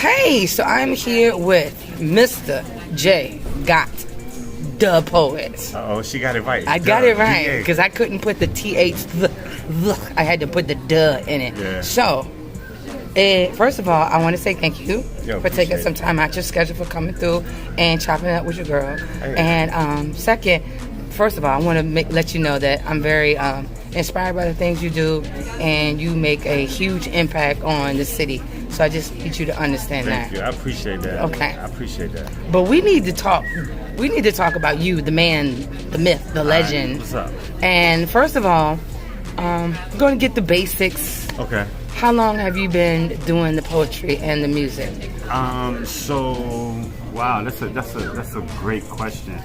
Hey, so I'm here with Mr. J Gott, the poet. Oh, she got it right. I got it right because I couldn't put the TH. I had to put the duh in it. Yeah. So, first of all, I want to say thank you for taking some time out your schedule for coming through and chopping it up with your girl. Hey. And second, first of all, I want to let you know that I'm very inspired by the things you do, and you make a huge impact on the city. So I just need you to understand that. Thank you. I appreciate that. Okay. I appreciate that. But we need to talk. We need to talk about you, the man, the myth, the legend. What's up? And first of all, I'm going to get the basics. Okay. How long have you been doing the poetry and the music? Wow, that's a great question.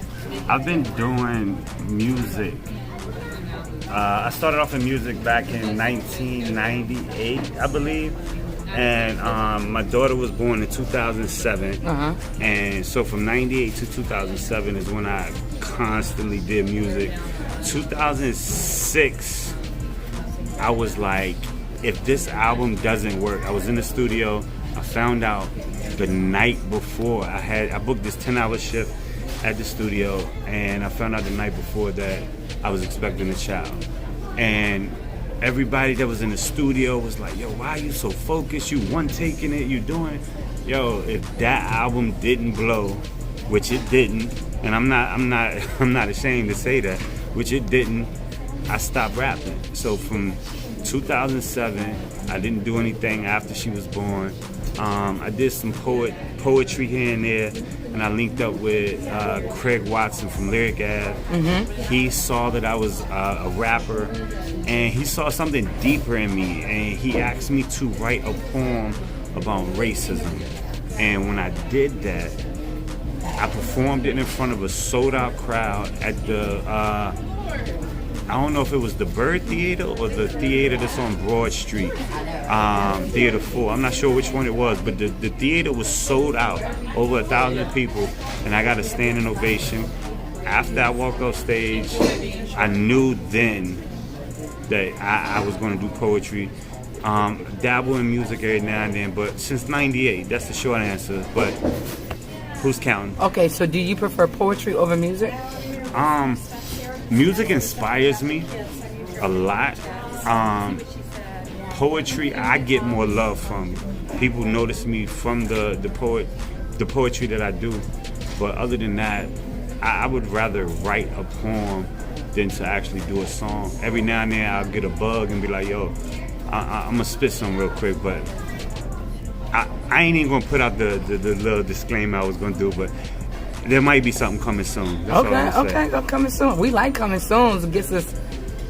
I've been doing music. I started off in music back in 1998, I believe. And my daughter was born in 2007. And so from 98 to 2007 is when I constantly did music. 2006, I was like, if this album doesn't work, I was in the studio. I found out the night before I booked this 10-hour shift at the studio, and I found out the night before that I was expecting a child. And everybody that was in the studio was like, yo, why are you so focused? You one taking it, you doing it. Yo, if that album didn't blow, which it didn't, and I'm not ashamed to say that, which it didn't, I stopped rapping. So from 2007, I didn't do anything after she was born. I did some poetry here and there, and I linked up with Craig Watson from Lyric Ave. He saw that I was a rapper, and he saw something deeper in me, and he asked me to write a poem about racism. And when I did that, I performed it in front of a sold-out crowd at the I don't know if it was the Bird Theater or the theater that's on Broad Street, Theater 4. I'm not sure which one it was, but the theater was sold out, over 1,000 people, and I got a standing ovation. After I walked off stage, I knew then that I was going to do poetry. Dabble in music every now and then, but since 98, that's the short answer, but who's counting? Okay, so do you prefer poetry over music? Music inspires me a lot. Poetry, I get more love from. People notice me from the poetry that I do. But other than that, I would rather write a poem than to actually do a song. Every now and then I'll get a bug and be like, yo, I'm gonna spit some real quick, but I ain't even gonna put out the little disclaimer I was gonna do, but there might be something coming soon. That's Okay, coming soon. We like coming soon. It gets us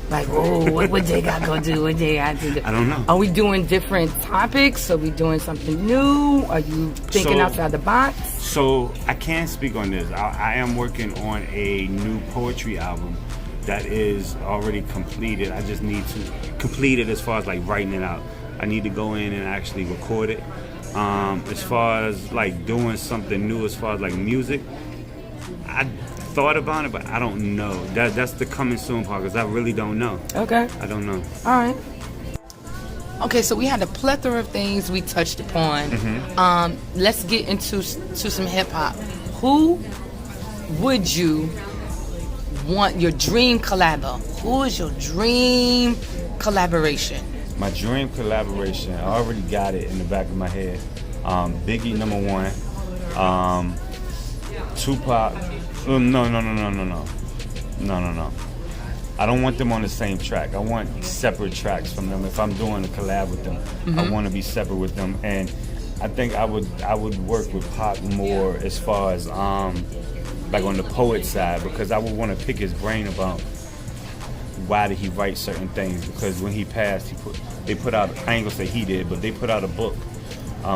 like, oh, what J Gott gonna do? What J Gott do? I don't know. Are we doing different topics? Are we doing something new? Are you thinking outside the box? So I can't speak on this. I am working on a new poetry album that is already completed. I just need to complete it as far as like writing it out. I need to go in and actually record it. As far as like doing something new, as far as like music, I thought about it, but I don't know. That's the coming soon part, because I really don't know. Okay. I don't know. All right. Okay, so we had a plethora of things we touched upon. Let's get into some hip hop. Who would you want your dream collabo? Who is your dream collaboration? My dream collaboration, I already got it in the back of my head. Biggie, number one. Tupac. No. I don't want them on the same track. I want separate tracks from them. If I'm doing a collab with them, I want to be separate with them. And I think I would work with Pac more as far as like on the poet side, because I would want to pick his brain about why did he write certain things. Because when he passed, they put out, I ain't gonna say he did, but they put out a book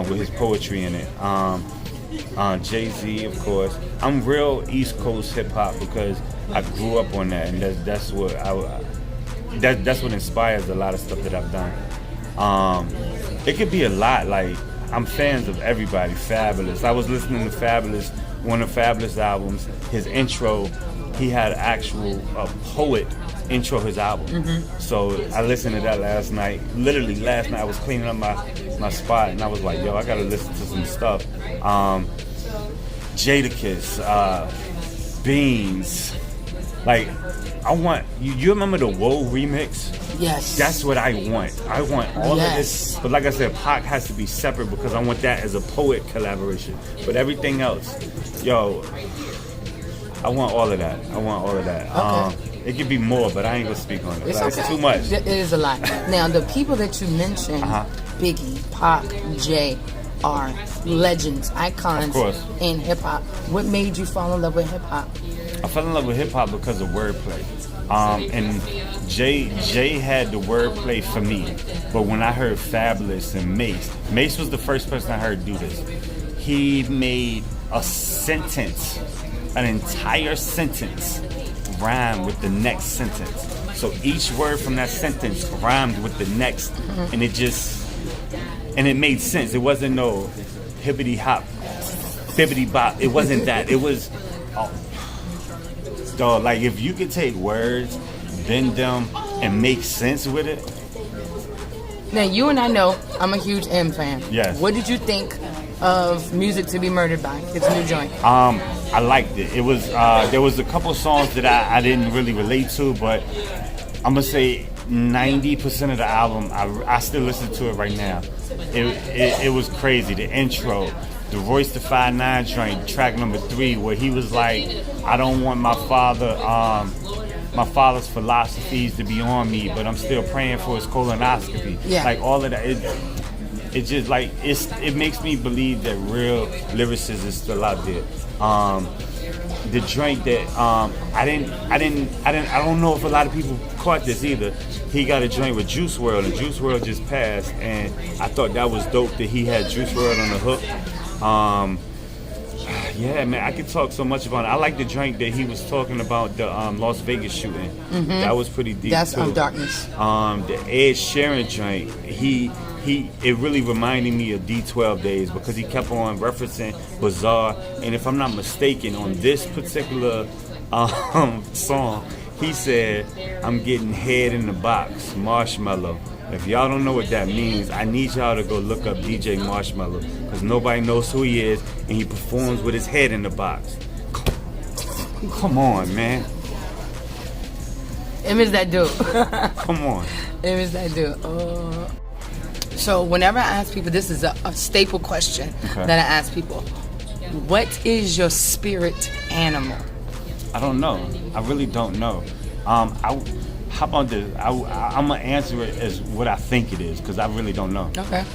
with his poetry in it. Jay-Z, of course. I'm real East Coast hip hop because I grew up on that, and that's what inspires a lot of stuff that I've done. It could be a lot. Like, I'm fans of everybody. Fabulous. I was listening to Fabulous, one of Fabulous albums. His intro, he had actual poet intro his album. So I listened to that last night. Literally last night I was cleaning up my spot and I was like, yo, I gotta listen to some stuff. Jadakiss, Beans. Like, I want you remember the Whoa remix? Yes. That's what I want. I want all of this. But like I said, Pac has to be separate because I want that as a poet collaboration. But everything else, yo, I want all of that. Okay. It could be more, but I ain't gonna speak on it. It's too much. It is a lot. Now, the people that you mentioned, Biggie, Pac, Jay, are legends, icons in hip hop. What made you fall in love with hip hop? I fell in love with hip hop because of wordplay. And Jay had the wordplay for me. But when I heard Fabulous and Mace was the first person I heard do this. He made a sentence, an entire sentence, rhyme with the next sentence. So each word from that sentence rhymed with the next, and it made sense. It wasn't no hippity hop, bibbity bop. It wasn't that. It was, dog. Like if you could take words, bend them, and make sense with it. Now you and I know I'm a huge M fan. Yes. What did you think of Music to Be Murdered By? His new joint. I liked it. It was there was a couple songs that I didn't really relate to, but I'm gonna say 90% of the album I still listen to it right now. It was crazy. The intro, the Royce da 5'9" joint, track number 3, where he was like, I don't want my father's philosophies to be on me, but I'm still praying for his colonoscopy. Yeah. Like all of that. It just like it makes me believe that real lyricists is still out there. The joint that I don't know if a lot of people caught this either. He got a joint with Juice WRLD, and Juice WRLD just passed, and I thought that was dope that he had Juice WRLD on the hook. Yeah, man, I could talk so much about it. I like the joint that he was talking about the Las Vegas shooting. That was pretty deep. That's too. Darkness. The Ed Sheeran joint, it really reminded me of D12 days because he kept on referencing Bizarre, and if I'm not mistaken, on this particular song, he said, "I'm getting head in the box, Marshmallow." If y'all don't know what that means, I need y'all to go look up DJ Marshmallow because nobody knows who he is, and he performs with his head in the box. Come on, man. It is that dude. Come on. It is that dude. So whenever I ask people, this is a staple question that I ask people. What is your spirit animal? I don't know. I really don't know. How about this? I'm gonna answer it as what I think it is because I really don't know. Okay.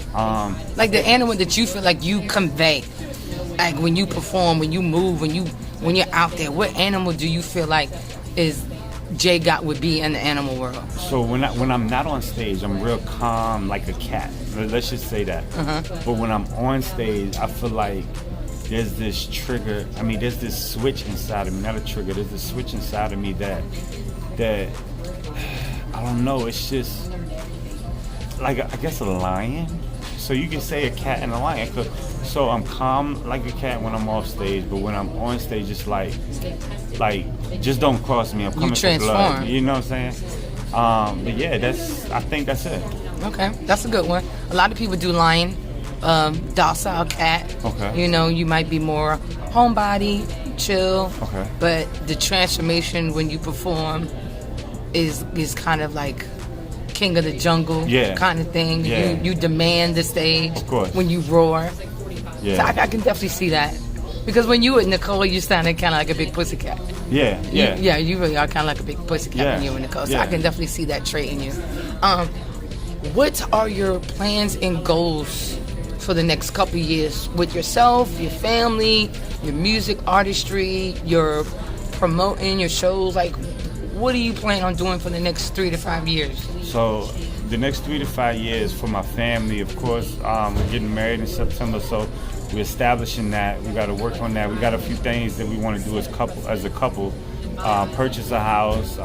Like the animal that you feel like you convey, like when you perform, when you move, when you're out there. What animal do you feel like is J Gott would be in the animal world? So when I'm not on stage, I'm real calm like a cat. Let's just say that. But when I'm on stage, I feel like there's this trigger. I mean, there's this switch inside of me. Not a trigger. There's this switch inside of me that I don't know. It's just like I guess a lion. So you can say a cat and a lion. So I'm calm like a cat when I'm off stage, but when I'm on stage, it's like just don't cross me. I'm coming for blood. You know what I'm saying? But yeah, I think that's it. Okay, that's a good one. A lot of people do lion, docile cat. Okay. You know, you might be more homebody, chill. Okay. But the transformation when you perform is kind of like king of the jungle kind of thing. Yeah. You demand the stage. Of course. When you roar. Yeah. So I can definitely see that. Because when you with Nicole, you sounded kind of like a big pussycat. Yeah. You really are kind of like a big pussycat when you and Nicole. So I can definitely see that trait in you. What are your plans and goals for the next couple of years with yourself, your family, your music artistry, your promoting your shows? Like, what do you plan on doing for the next 3 to 5 years? So the next 3 to 5 years for my family, of course, we're getting married in September, so we're establishing that. We got to work on that. We got a few things that we want to do as a couple. Purchase a house,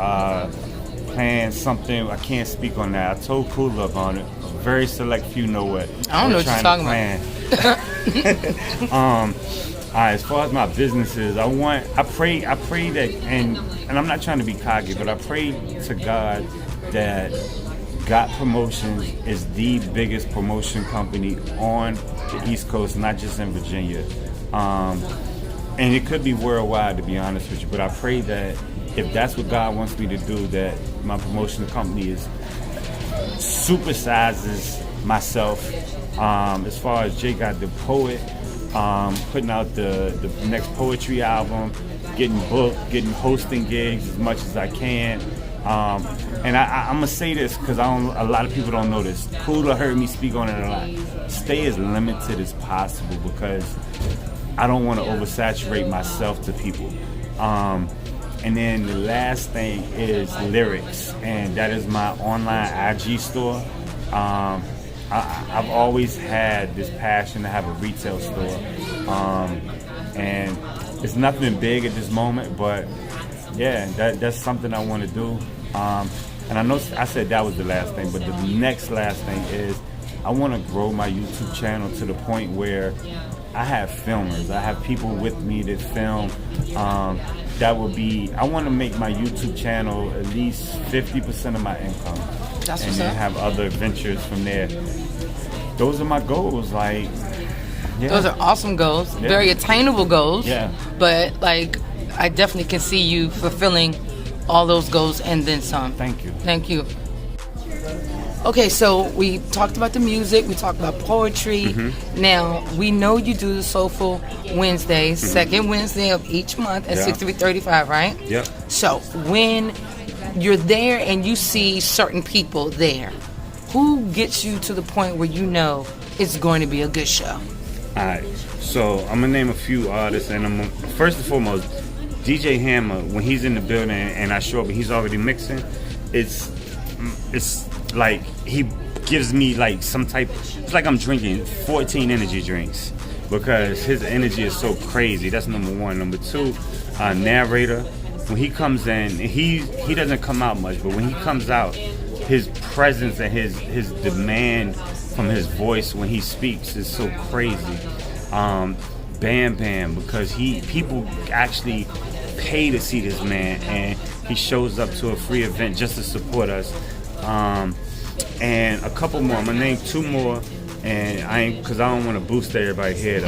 plan something. I can't speak on that. I told Cool Love on it. A very select few know what. I don't know what you're talking about. As far as my businesses, I pray that, and I'm not trying to be cocky, but I pray to God that Gott Promotions is the biggest promotion company on the East Coast, not just in Virginia. And it could be worldwide, to be honest with you, but I pray that if that's what God wants me to do, that my promotion company supersizes myself. As far as J Gott the Poet, putting out the next poetry album, getting booked, getting hosting gigs as much as I can. And I'm gonna say this because a lot of people don't know this. Cooler heard me speak on it a lot. Stay as limited as possible because I don't want to oversaturate myself to people. And then the last thing is lyrics, and that is my online IG store. I've always had this passion to have a retail store, and it's nothing big at this moment, but yeah, that's something I want to do. And I know I said that was the last thing, but the next last thing is I want to grow my YouTube channel to the point where I have filmers. I have people with me that film. I want to make my YouTube channel at least 50% of my income. That's and what's then up. have other ventures from there. Those are my goals. Like, yeah. Those are awesome goals, Yeah. very attainable goals. Yeah. But like, I definitely can see you fulfilling all those goals and then some. Thank you. Thank you. Okay, so we talked about the music, we talked about poetry. Mm-hmm. Now, we know you do the Soulful Wednesdays, second Wednesday of each month at Yeah. 6335, right? Yep. So, when you're there and you see certain people there, who gets you to the point where you know it's going to be a good show? Alright, so I'm gonna name a few artists, and first and foremost, DJ Hammer. When he's in the building and I show up and he's already mixing, it's like he gives me like some type. It's like I'm drinking 14 energy drinks because his energy is so crazy. That's number one. Number two, narrator. When he comes in, he doesn't come out much, but when he comes out, his presence and his demand from his voice when he speaks is so crazy. Bam Bam, because people actually pay to see this man, and he shows up to a free event just to support us. And a couple more. I'm gonna name two more, and because I don't want to boost everybody's head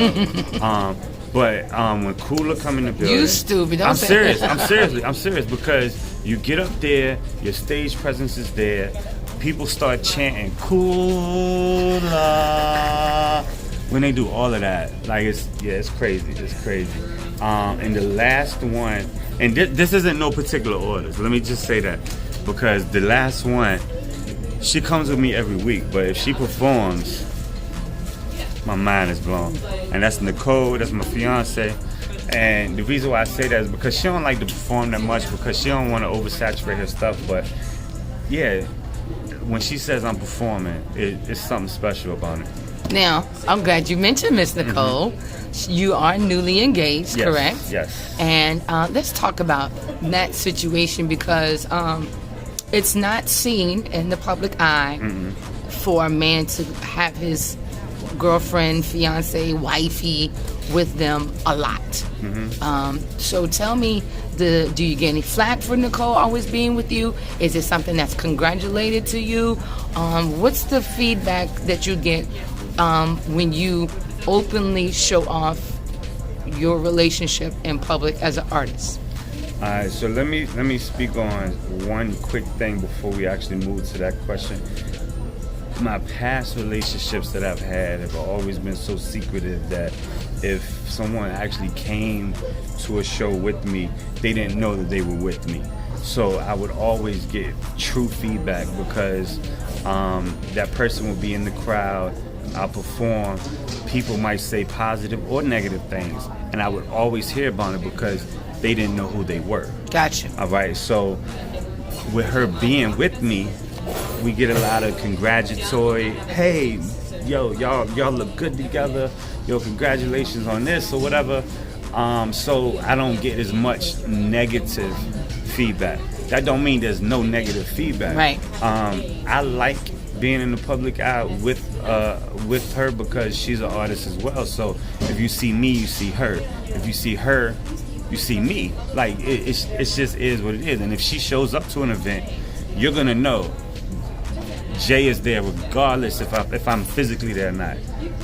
up. But when Cooler come in the building, You stupid. Don't I'm say serious. that. I'm serious because you get up there, your stage presence is there. People start chanting Cooler when they do all of that. Like it's crazy. It's crazy. And the last one, and this isn't no particular order. So let me just say that because the last one, she comes with me every week, but if she performs, my mind is blown. And that's Nicole, that's my fiance. And the reason why I say that is because she don't like to perform that much because she don't want to oversaturate her stuff. But yeah, when she says I'm performing, it's something special about it. Now, I'm glad you mentioned Miss Nicole. You are newly engaged, Yes, correct? yes. And let's talk about that situation because it's not seen in the public eye for a man to have his girlfriend, fiance, wifey with them a lot. So tell me, do you get any flack for Nicole always being with you? Is it something that's congratulated to you? What's the feedback that you get when you openly show off your relationship in public as an artist? All right, so let me speak on one quick thing before we actually move to that question. My past relationships that I've had have always been so secretive that if someone actually came to a show with me, they didn't know that they were with me. So I would always get true feedback because that person would be in the crowd, I'll perform, people might say positive or negative things, and I would always hear about it because they didn't know who they were. Gotcha. All right, so with her being with me, we get a lot of congratulatory, hey, yo, y'all look good together, yo, congratulations on this or whatever. So I don't get as much negative feedback. That don't mean there's no negative feedback. Right. I like being in the public eye with her because she's an artist as well. So if you see me, you see her. If you see her, you see me. Like it just is what it is. And if she shows up to an event, you're gonna know Jay is there regardless if I'm physically there or not,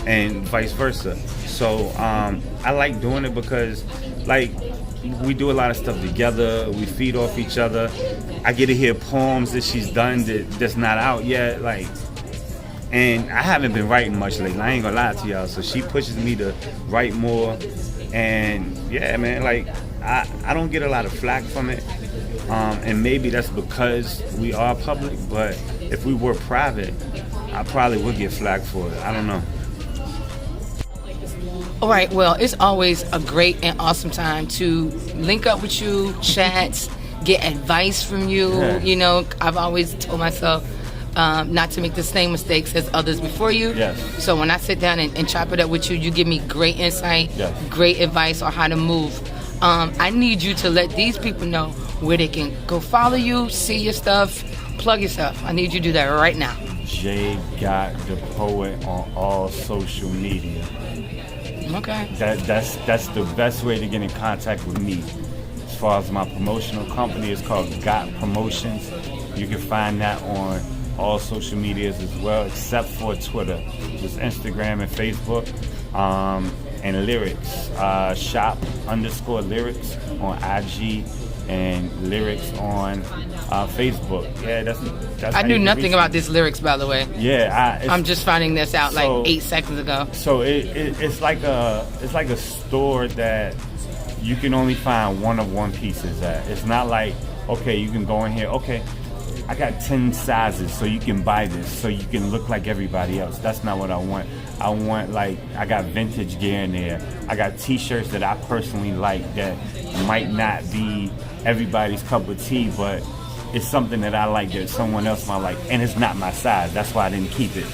and vice versa. So I like doing it because like we do a lot of stuff together. We feed off each other. I get to hear poems that she's done that's not out yet. Like, and I haven't been writing much lately. I ain't gonna lie to y'all. So she pushes me to write more. And yeah, man, like I don't get a lot of flack from it. And maybe that's because we are public. But if we were private, I probably would get flack for it. I don't know. All right, well, it's always a great and awesome time to link up with you, chat, get advice from you. Yeah. You know, I've always told myself not to make the same mistakes as others before you. Yes. So when I sit down and chop it up with you, you give me great insight, yes, great advice on how to move. I need you to let these people know where they can go follow you, see your stuff, plug yourself. I need you to do that right now. jgottdapoet on all social media. Okay. That's the best way to get in contact with me. As far as my promotional company, it's called Gott Promotions. You can find that on all social medias as well, except for Twitter, just Instagram and Facebook. And lyrics, shop_lyrics on IG and lyrics on Facebook. Yeah, that's I knew nothing about this lyrics, by the way. Yeah, I'm just finding this out like 8 seconds ago. So it's like a store that you can only find one of one pieces at. It's not like, okay, you can go in here, okay, I got 10 sizes, so you can buy this, so you can look like everybody else. That's not what I want. I want, like, I got vintage gear in there. I got t-shirts that I personally like that might not be everybody's cup of tea, but it's something that I like that someone else might like, and it's not my size. That's why I didn't keep it.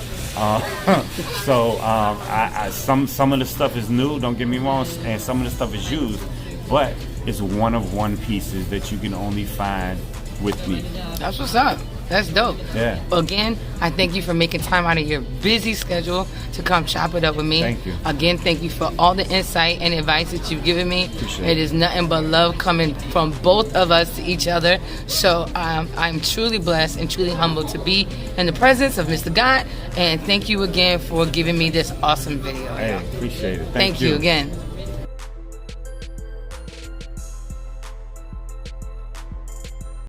Some of the stuff is new, don't get me wrong, and some of the stuff is used, but it's one of one pieces that you can only find with me. That's what's up. That's dope. Yeah. Again, I thank you for making time out of your busy schedule to come chop it up with me. Thank you. Again, thank you for all the insight and advice that you've given me. Appreciate it is nothing but love coming from both of us to each other. So I'm truly blessed and truly humbled to be in the presence of Mr. Gott. And thank you again for giving me this awesome video. Hey, appreciate it. Thank you again.